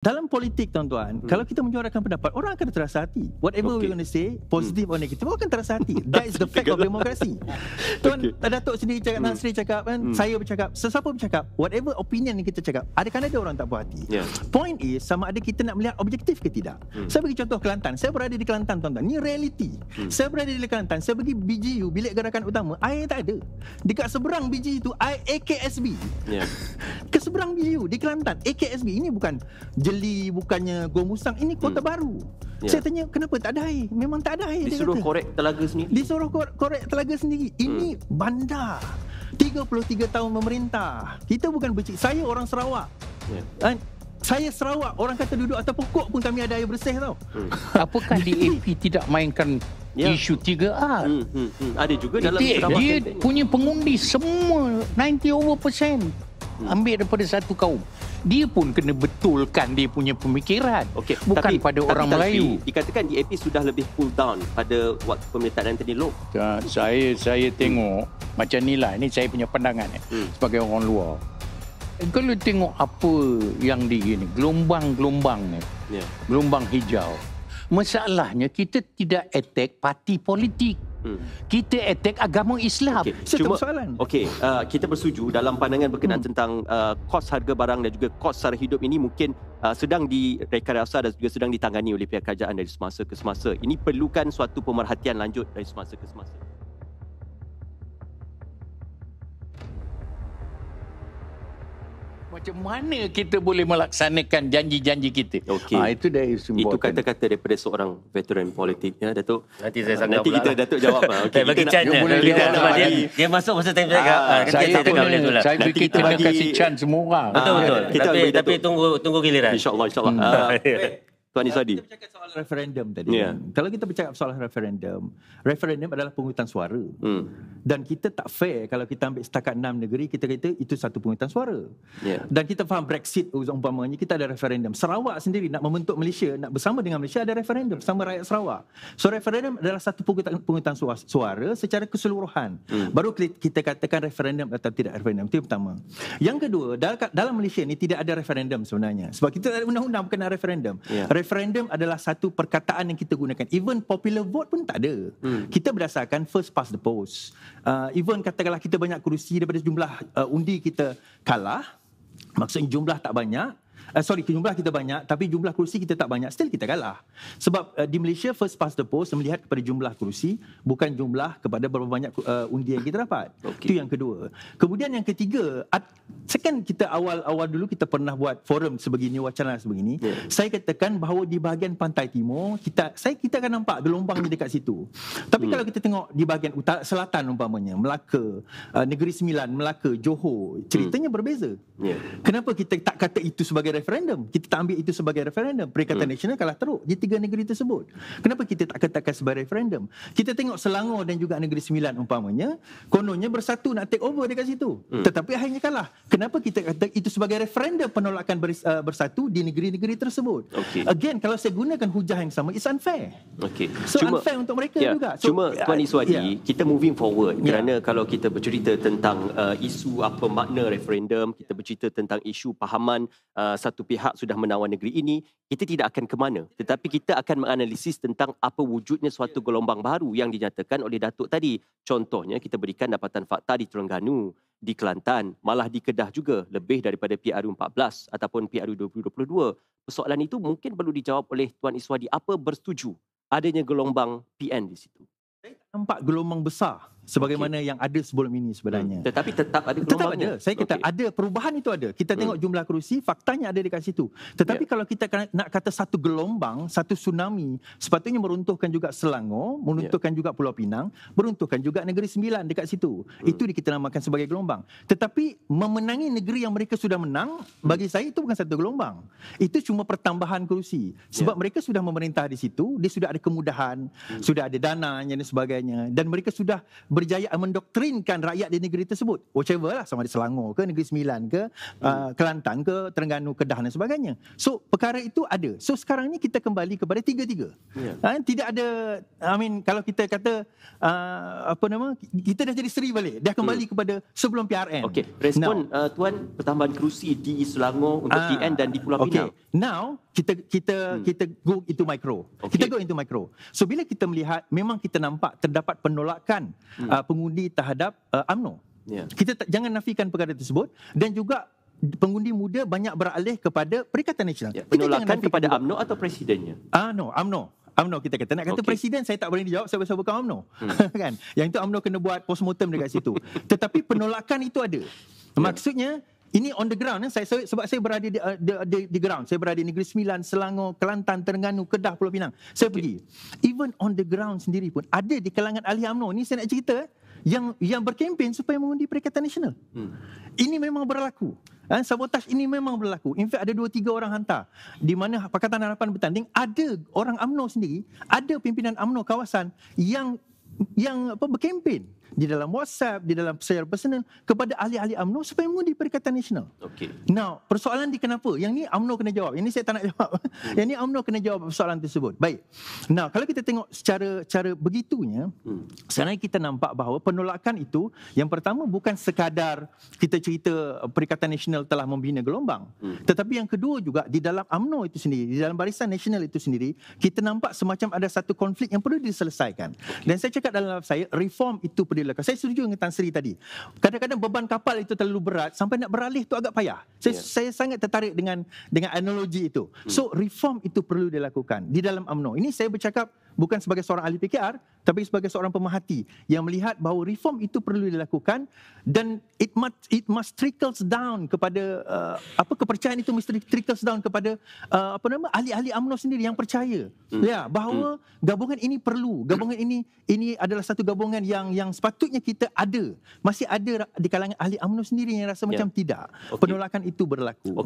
Dalam politik, tuan-tuan, kalau kita menyuarakan pendapat, orang akan terasa hati. Whatever we're going to say, positif or negative, orang akan terasa hati. That is the fact of democracy. Tuan Datuk sendiri cakap, Tan Sri cakap kan, saya bercakap, sesiapa bercakap, whatever opinion yang kita cakap, ada orang tak puas hati. Point is, sama ada kita nak melihat objektif ke tidak. Saya bagi contoh Kelantan. Saya berada di Kelantan, tuan-tuan. Ni reality. Saya berada di Kelantan. Saya pergi BGU, Bilik Gerakan Utama. Air tak ada. Dekat seberang BGU itu, air AKSB. Ke seberang BGU, di Kelantan, AKSB. Ini bukan Jeli, bukannya Gua Musang, ini Kota Baru. Saya tanya kenapa tak ada air? Memang tak ada air. Disuruh korek telaga sendiri. Disuruh korek telaga sendiri. Ini bandar 33 tahun memerintah. Kita bukan saya orang Sarawak. Saya Sarawak, orang kata duduk atas pokok pun kami ada air bersih tau. Apakah DAP tidak mainkan isu 3R? Ada juga dalam Sarawak. Dia punya pengundi semua 90% ambil daripada satu kaum. Dia pun kena betulkan dia punya pemikiran. Bukan pada orang Melayu. Dikatakan DAP sudah lebih cool down pada waktu pemerintahan Anthony Loke. Saya tengok macam ni lah. Ini saya punya pandangan sebagai orang luar. Kalau tengok apa yang di gelombang-gelombang ni, gelombang hijau. Masalahnya kita tidak attack parti politik. Kita attack agama Islam. Cuma soalan. Kita bersetuju dalam pandangan berkenaan tentang kos harga barang dan juga kos sara hidup ini mungkin sedang direkayasa dan juga sedang ditangani oleh pihak kerajaan dari semasa ke semasa. Ini perlukan suatu pemerhatian lanjut dari semasa ke semasa. Macam mana kita boleh melaksanakan janji-janji kita? Itu dari Itu kata-kata daripada seorang veteran politik, ya, Datuk. Nanti saya sanggap Nanti kita Datuk jawab. Bagi chance dia masuk masa time cakap. Saya fikir kena kasih chance semua orang. Betul. Tapi tunggu giliran. InsyaAllah. Tuan Iswadi. Kita bercakap soal referendum tadi. Kalau kita bercakap soal referendum adalah penghutang suara. Dan kita tak fair kalau kita ambil setakat 6 negeri, kita kata itu satu penghutang suara. Dan kita faham Brexit umpamanya, kita ada referendum. Sarawak sendiri nak membentuk Malaysia, nak bersama dengan Malaysia, ada referendum bersama rakyat Sarawak. So referendum adalah satu penghutang suara secara keseluruhan. Baru kita katakan referendum atau tidak referendum. Itu yang pertama. Yang kedua, dalam Malaysia ni tidak ada referendum sebenarnya. Sebab kita ada undang-undang berkenaan referendum. Referendum adalah satu perkataan yang kita gunakan. Even popular vote pun tak ada. Kita berdasarkan first past the post. Even katakanlah kita banyak kerusi daripada jumlah undi kita kalah, maksudnya jumlah tak banyak. Jumlah kita banyak tapi jumlah kerusi kita tak banyak, still kita kalah. Sebab di Malaysia first past the post melihat kepada jumlah kerusi, bukan jumlah kepada berapa banyak undi yang kita dapat. Itu yang kedua. Kemudian yang ketiga, second kita awal dulu kita pernah buat forum sebegini, wacana sebegini. Saya katakan bahawa di bahagian pantai timur kita akan nampak gelombangnya dekat situ. Tapi kalau kita tengok di bahagian selatan umpamanya, Melaka, Negeri Sembilan, Melaka, Johor, ceritanya berbeza. Kenapa kita tak kata itu sebagai referendum? Kita tak ambil itu sebagai referendum. Perikatan Nasional kalah teruk di 3 negeri tersebut. Kenapa kita tak katakan sebagai referendum? Kita tengok Selangor dan juga Negeri Sembilan umpamanya, kononnya bersatu nak take over dekat situ. Tetapi akhirnya kalah. Kenapa kita kata itu sebagai referendum penolakan bersatu di negeri-negeri tersebut? Again, kalau saya gunakan hujah yang sama, it's unfair. So unfair untuk mereka juga. Cuma Tuan Iswadi, kita moving forward. Kerana kalau kita bercerita tentang isu apa makna referendum, kita bercerita tentang isu pahaman satu pihak sudah menawan negeri ini, kita tidak akan ke mana. Tetapi kita akan menganalisis tentang apa wujudnya suatu gelombang baru yang dinyatakan oleh Datuk tadi. Contohnya, kita berikan dapatan fakta di Terengganu, di Kelantan, malah di Kedah juga, lebih daripada PRU 14 ataupun PRU 2022. Persoalan itu mungkin perlu dijawab oleh Tuan Iswadi. Apa bersetuju adanya gelombang PN di situ? Saya tak nampak gelombang besar sebagaimana yang ada sebelum ini sebenarnya. Tetapi tetap ada gelombangnya. Saya kata ada, perubahan itu ada. Kita tengok jumlah kerusi, faktanya ada dekat situ. Tetapi kalau kita nak kata satu gelombang, satu tsunami, sepatutnya meruntuhkan juga Selangor, meruntuhkan juga Pulau Pinang, meruntuhkan juga Negeri Sembilan dekat situ. Itu kita namakan sebagai gelombang. Tetapi memenangi negeri yang mereka sudah menang, bagi saya itu bukan satu gelombang. Itu cuma pertambahan kerusi. Sebab mereka sudah memerintah di situ, dia sudah ada kemudahan, sudah ada dana dan sebagainya. Dan mereka sudah berjaya mendoktrinkan rakyat di negeri tersebut. Whichever lah, sama ada Selangor ke, Negeri Sembilan ke, Kelantan ke, Terengganu, Kedah dan sebagainya. So, perkara itu ada. So, sekarang ni kita kembali kepada tiga-tiga. Tidak ada, kalau kita kata, kita dah jadi seri balik. Dah kembali kepada sebelum PRN. Okey, respon Tuan pertambahan kerusi di Selangor untuk PN dan di Pulau Pinang. Now, kita go into micro. Kita go into micro. So, bila kita melihat, memang kita nampak terdapat penolakan pengundi terhadap UMNO. Kita jangan nafikan perkara tersebut, dan juga pengundi muda banyak beralih kepada Perikatan Nasional. Penolakan kepada UMNO atau presidennya? No, UMNO kita kata. Nak kata presiden, saya tak boleh dijawab sebab saya bukan UMNO. Kan? Yang itu UMNO kena buat postmortem dekat situ. Tetapi penolakan itu ada. Maksudnya, ini on the ground. Sebab saya berada di ground. Saya berada di Negeri Sembilan, Selangor, Kelantan, Terengganu, Kedah, Pulau Pinang. Saya pergi. Even on the ground sendiri pun ada di kalangan ahli UMNO. Ni saya nak cerita yang berkempen supaya mengundi Perikatan Nasional. Ini memang berlaku. Sabotaj ini memang berlaku. In fact, ada 2-3 orang hantar. Di mana Pakatan Harapan bertanding, ada orang UMNO sendiri, ada pimpinan UMNO kawasan yang berkempen di dalam WhatsApp, di dalam secara personal kepada ahli-ahli UMNO supaya mengundi Perikatan Nasional. Now, persoalan di kenapa? Yang ni UMNO kena jawab. Yang ni saya tak nak jawab. Yang ni UMNO kena jawab persoalan tersebut. Baik. Now, kalau kita tengok secara begitunya, sekarang kita nampak bahawa penolakan itu, yang pertama bukan sekadar kita cerita Perikatan Nasional telah membina gelombang. Tetapi yang kedua juga, di dalam UMNO itu sendiri, di dalam Barisan Nasional itu sendiri, kita nampak semacam ada satu konflik yang perlu diselesaikan. Dan saya cakap dalam saya, reform itu perlu dilakukan. Saya setuju dengan Tan Sri tadi. Kadang-kadang beban kapal itu terlalu berat sampai nak beralih itu agak payah. Saya sangat tertarik dengan analogi itu. So, reform itu perlu dilakukan di dalam UMNO. Ini saya bercakap bukan sebagai seorang ahli PKR, tapi sebagai seorang pemerhati yang melihat bahawa reform itu perlu dilakukan, dan it must trickles down kepada kepercayaan itu mesti trickles down kepada ahli-ahli UMNO sendiri yang percaya bahawa gabungan ini perlu. Gabungan ini adalah satu gabungan yang sepatutnya kita ada. Masih ada di kalangan ahli UMNO sendiri yang rasa macam tidak. Penolakan itu berlaku.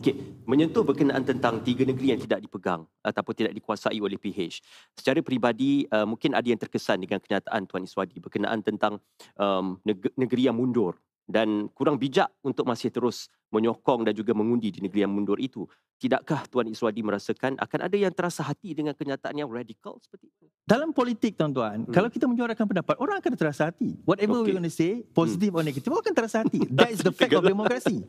Menyentuh berkenaan tentang 3 negeri yang tidak dipegang ataupun tidak dikuasai oleh PH. Secara peribadi, mungkin ada yang terkesan dengan kenyataan Tuan Iswadi berkenaan tentang negeri yang mundur dan kurang bijak untuk masih terus menyokong dan juga mengundi di negeri yang mundur itu. Tidakkah Tuan Iswadi merasakan akan ada yang terasa hati dengan kenyataan yang radikal seperti itu? Dalam politik, tuan-tuan, kalau kita menyuarakan pendapat, orang akan terasa hati. Whatever we're going to say, positif or negative, orang akan terasa hati. That is the fact of democracy.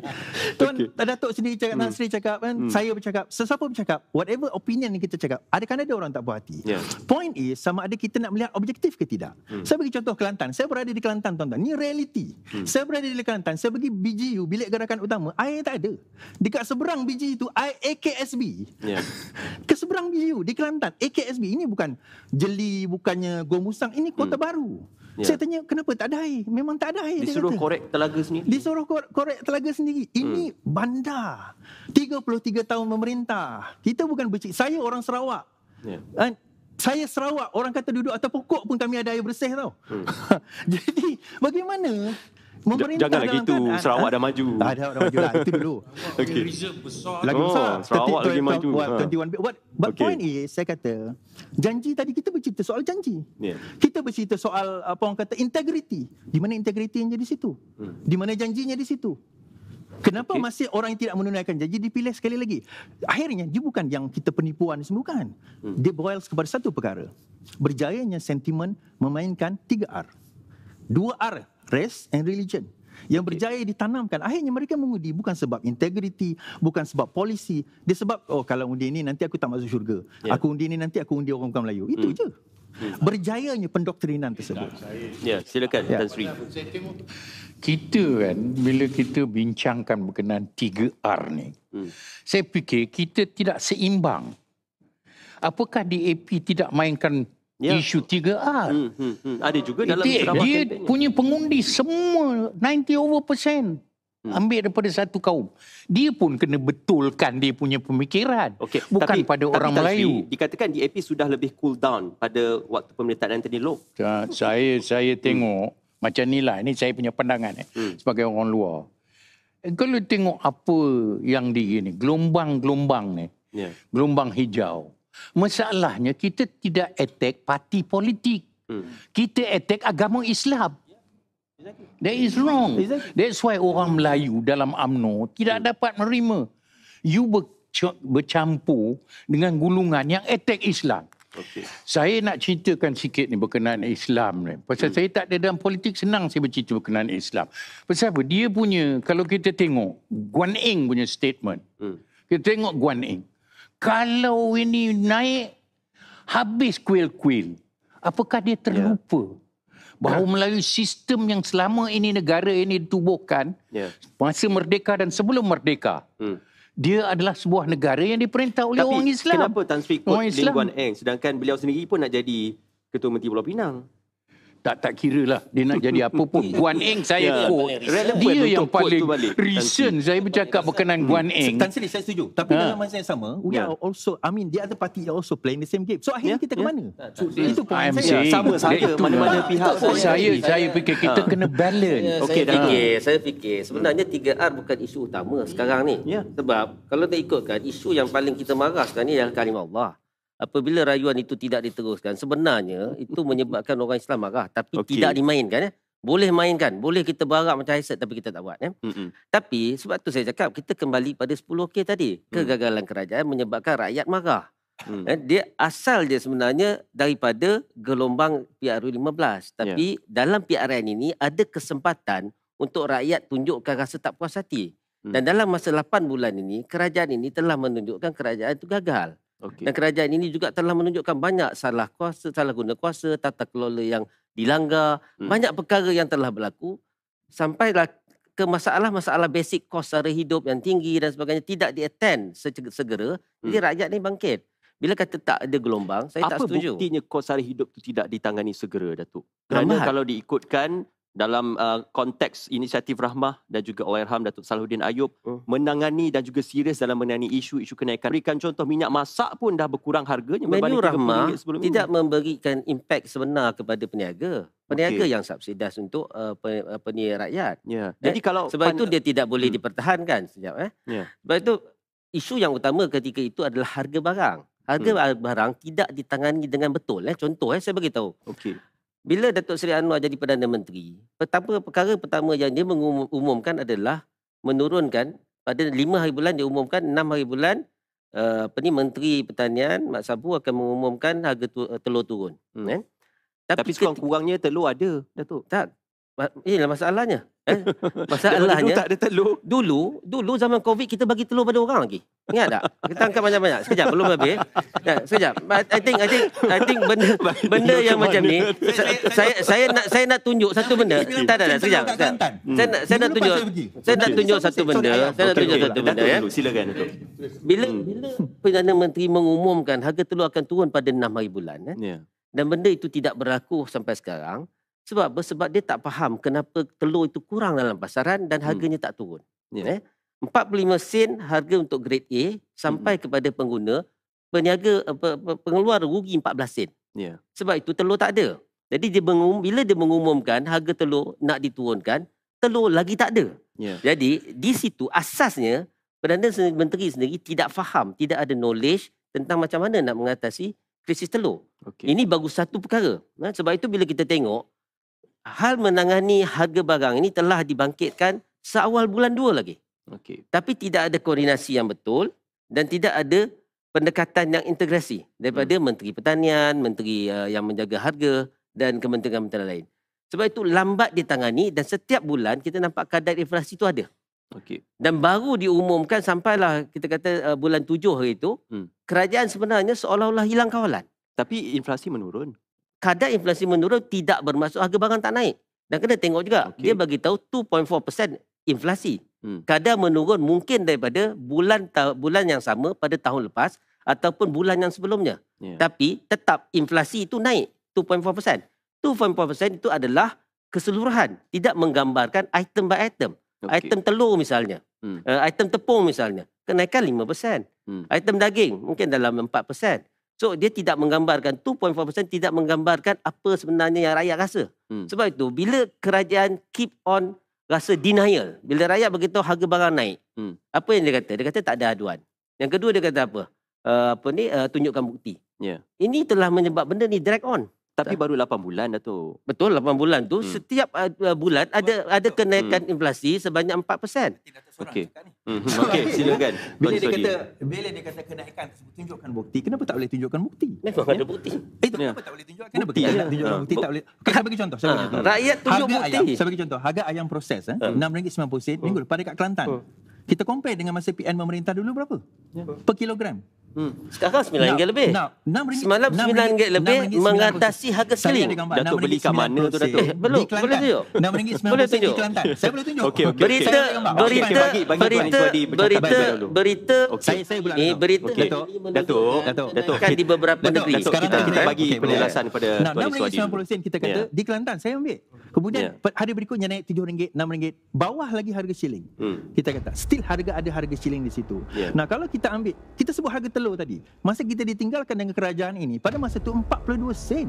Tuan Datuk sendiri cakap, Tan Sri cakap, saya bercakap, sesiapa bercakap, whatever opinion yang kita cakap, ada orang tak puas hati. Point is, sama ada kita nak melihat objektif ke tidak. Saya bagi contoh Kelantan. Saya berada di Kelantan, tuan-tuan. Ni reality. Saya berada di Kelantan. Saya pergi BGU, Bilik Gerakan Utama. Air tak ada. Dekat seberang BGU itu, air AKSB. Ke seberang BGU di Kelantan, AKSB. Ini bukan Jeli, bukannya Gua Musang. Ini Kota Baru. Saya tanya, kenapa tak ada air? Memang tak ada air. Disuruh korek telaga sendiri. Disuruh korek telaga sendiri. Ini bandar. 33 tahun memerintah. Kita bukan bercik. Saya orang Sarawak. Saya Sarawak. Orang kata duduk atas pokok pun kami ada air bersih tau. Jadi, bagaimana janganlah gitu, Sarawak dah maju. Dah maju lah, itu dulu. Reserve besar. Lagi besar. Sarawak lagi maju. But point is, saya kata, janji tadi kita bercerita soal janji. Kita bercerita soal apa orang kata integriti. Di mana integriti yang jadi situ? Di mana janjinya di situ? Kenapa masih orang yang tidak menunaikan janji dipilih sekali lagi? Akhirnya, dia bukan yang kita penipuan semua, bukan. Dia boils kepada satu perkara. Berjayanya sentimen memainkan 3 R. 2 R, race and religion, yang berjaya ditanamkan. Akhirnya mereka mengundi bukan sebab integriti, bukan sebab polisi. Dia sebab, kalau undi ini nanti aku tak masuk syurga. Aku undi ini nanti aku undi orang bukan Melayu. Itu je. Berjayanya pendoktrinan tersebut. Silakan Tan Sri. Kita kan, bila kita bincangkan berkenaan 3R ni, saya fikir kita tidak seimbang. Apakah DAP tidak mainkan isu 3R? Ada juga dalam Sarawak dia campaign punya pengundi semua 90% ambil daripada satu kaum. Dia pun kena betulkan dia punya pemikiran. Bukan pada orang Melayu. Dikatakan DAP sudah lebih cool down pada waktu pemerintahan Anthony Loke. Saya tengok macam ni lah. Ini saya punya pandangan sebagai orang luar. Kalau tengok apa yang di ni, gelombang-gelombang ni, gelombang hijau. Masalahnya kita tidak attack parti politik. Kita attack agama Islam. That is wrong. That's why orang Melayu dalam UMNO tidak dapat menerima you bercampur dengan gulungan yang attack Islam. Okay. Saya nak ceritakan sikit ni berkenaan Islam ni. Pasal saya tak ada dalam politik, senang saya bercerita berkenaan Islam. Pasal apa? Dia punya, kalau kita tengok Guan Eng punya statement. Kita tengok Guan Eng. Kalau ini naik, habis kuil-kuil. Apakah dia terlupa bahawa melalui sistem yang selama ini negara ini ditubuhkan, masa merdeka dan sebelum merdeka, dia adalah sebuah negara yang diperintah oleh orang Islam. Kenapa Tan Sri ikut Lim Guan Eng sedangkan beliau sendiri pun nak jadi Ketua Menteri Pulau Pinang? Tak kira lah dia nak jadi apa pun. Guan Eng saya quote. Dia yang paling recent saya bercakap berkenaan Guan Eng. Tan Sri saya setuju. Tapi dalam masa yang sama, we are also, I mean, the other party are also playing the same game. So akhirnya kita ke mana? Itu point saya. Sama saja mana-mana pihak. Saya fikir kita kena balance. Saya fikir sebenarnya 3R bukan isu utama sekarang ni. Sebab kalau nak ikutkan isu yang paling kita marah sekarang ni adalah kalimah Allah. Apabila rayuan itu tidak diteruskan, sebenarnya itu menyebabkan orang Islam marah. Tapi tidak dimainkan. Boleh mainkan. Boleh kita berharap macam Haiset tapi kita tak buat. Tapi sebab tu saya cakap, kita kembali pada 10K tadi. Kegagalan kerajaan menyebabkan rakyat marah. Dia asal dia sebenarnya daripada gelombang PRU 15. Tapi dalam PRN ini ada kesempatan untuk rakyat tunjukkan rasa tak puas hati. Dan dalam masa 8 bulan ini, kerajaan ini telah menunjukkan kerajaan itu gagal. Dan kerajaan ini juga telah menunjukkan banyak salah kuasa, salah guna kuasa, tata kelola yang dilanggar, banyak perkara yang telah berlaku sampailah ke masalah-masalah basic kos sara hidup yang tinggi dan sebagainya tidak di-attend segera. Jadi rakyat ni bangkit. Bila kata tak ada gelombang, saya tak setuju. Apa buktinya kos sara hidup itu tidak ditangani segera, Datuk? Kerana kalau diikutkan dalam konteks inisiatif Rahmah dan juga Allahyarham Datuk Salahuddin Ayub menangani dan juga serius dalam menangani isu-isu kenaikan. Berikan contoh minyak masak pun dah berkurang harganya berbanding Rahmah tidak memberikan impak sebenar kepada peniaga. Peniaga yang subsidias untuk rakyat. Jadi kalau sebab itu dia tidak boleh dipertahankan sekejap. Sebab itu isu yang utama ketika itu adalah harga barang. Harga barang tidak ditangani dengan betul. Contoh saya beritahu. Bila Datuk Seri Anwar jadi Perdana Menteri, perkara pertama yang dia mengumumkan adalah menurunkan pada 5 hari bulan, dia umumkan 6 hari bulan Menteri Pertanian Mat Sabu akan mengumumkan harga telur turun. Tapi sekurang-kurangnya telur ada, Datuk. Tak. Inilah masalahnya. Masalahnya tak ada telur. Dulu zaman Covid kita bagi telur pada orang lagi. Ingat tak? Kita angkat banyak-banyak. Sekejap belum habis. Sekejap. I think benda yang macam ni saya nak tunjuk satu benda. Tak. Sekejap. Saya nak tunjuk satu benda. Silakan, Datuk. Bila Perdana Menteri mengumumkan harga telur akan turun pada 6 hari bulan, dan benda itu tidak berlaku sampai sekarang. Sebab dia tak faham kenapa telur itu kurang dalam pasaran dan harganya tak turun. 45 sen harga untuk grade A sampai kepada pengguna, peniaga pengeluar rugi 14 sen. Sebab itu telur tak ada. Jadi bila dia mengumumkan harga telur nak diturunkan, telur lagi tak ada. Jadi di situ asasnya Perdana Menteri sendiri tidak faham, tidak ada knowledge tentang macam mana nak mengatasi krisis telur. Ini baru satu perkara. Sebab itu bila kita tengok hal menangani harga barang ini telah dibangkitkan seawal bulan 2 lagi. Tapi tidak ada koordinasi yang betul dan tidak ada pendekatan yang integrasi daripada Menteri Pertanian, Menteri yang menjaga harga dan kementerian-kementerian lain. Sebab itu lambat ditangani dan setiap bulan kita nampak kadar inflasi itu ada. Dan baru diumumkan sampailah kita kata bulan 7 hari itu, kerajaan sebenarnya seolah-olah hilang kawalan. Tapi inflasi menurun. Kadar inflasi menurun tidak bermaksud harga barang tak naik. Dan kena tengok juga, dia bagi tahu 2.4% inflasi. Kadar menurun mungkin daripada bulan yang sama pada tahun lepas ataupun bulan yang sebelumnya. Tapi tetap inflasi itu naik 2.4%. 2.4% itu adalah keseluruhan, tidak menggambarkan item by item. Item telur misalnya, item tepung misalnya, kenaikan 5%. Item daging mungkin dalam 4%. So dia tidak menggambarkan 2.4%, tidak menggambarkan apa sebenarnya yang rakyat rasa. Sebab itu bila kerajaan keep on rasa denial, bila rakyat beritahu harga barang naik, apa yang dia kata? Dia kata tak ada aduan. Yang kedua dia kata apa? Tunjukkan bukti. Ini telah menyebab benda ni drag on. Tapi baru 8 bulan dah tu. Betul, 8 bulan tu setiap bulan ada kenaikan inflasi sebanyak 4%. Okey. Okey, silakan. Bila dia kata kenaikan tersebut tunjukkan bukti, kenapa tak boleh tunjukkan bukti? Memang ada bukti. Kenapa tak boleh tunjukkan? Kenapa kita nak tunjukkan bukti tak boleh? Okay, saya bagi contoh. Rakyat tunjuk bukti. Saya bagi contoh, harga ayam proses RM6.90 minggu lepas dekat Kelantan. Kita compare dengan masa PN memerintah dulu berapa? Per kilogram. Sekarang RM9 lebih. Semalam RM9 lebih mengatasi harga seling. Datuk beli kat mana tu Datuk? Belum, boleh tunjuk. RM6.90 di Kelantan. Saya boleh tunjuk. Okey. Berita. Saya bulan Datuk kan di beberapa negeri. Sekarang kita bagi penjelasan kepada Tuan Iswadi. RM6.90 kita kata di Kelantan saya ambil. Kemudian hari berikutnya naik RM7, RM6, bawah lagi harga shilling. Kita kata still ada harga shilling di situ. Nah, kalau kita ambil, kita sebut harga telur tadi. Masa kita ditinggalkan dengan kerajaan ini, pada masa itu 42 sen.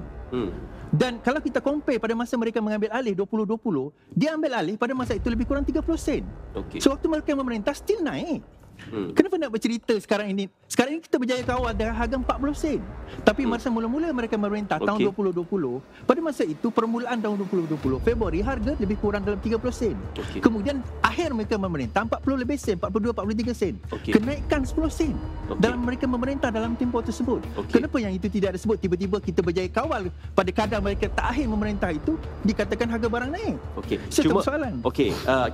Dan kalau kita compare pada masa mereka mengambil alih 2020, dia ambil alih pada masa itu lebih kurang 30 sen. Sewaktu mereka memerintah still naik. Kenapa nak bercerita sekarang ini? Sekarang ini kita berjaya kawal dengan harga 40 sen. Tapi masa mula-mula mereka memerintah tahun 2020, pada masa itu permulaan tahun 2020, Februari harga lebih kurang dalam 30 sen. Kemudian akhir mereka memerintah 40 lebih sen, 42, 43 sen. Kenaikan 10 sen dalam mereka memerintah dalam tempoh tersebut. Kenapa yang itu tidak disebut? Tiba-tiba kita berjaya kawal pada kadar mereka terakhir memerintah itu dikatakan harga barang naik. Cuma soalan.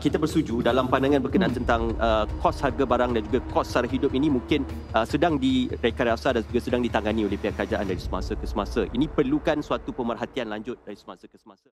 Kita bersetuju dalam pandangan berkenaan tentang kos harga barang dan juga kos sara hidup ini mungkin sedang direkayasa dan juga sedang ditangani oleh pihak kerajaan dari semasa ke semasa. Ini perlukan suatu pemerhatian lanjut dari semasa ke semasa.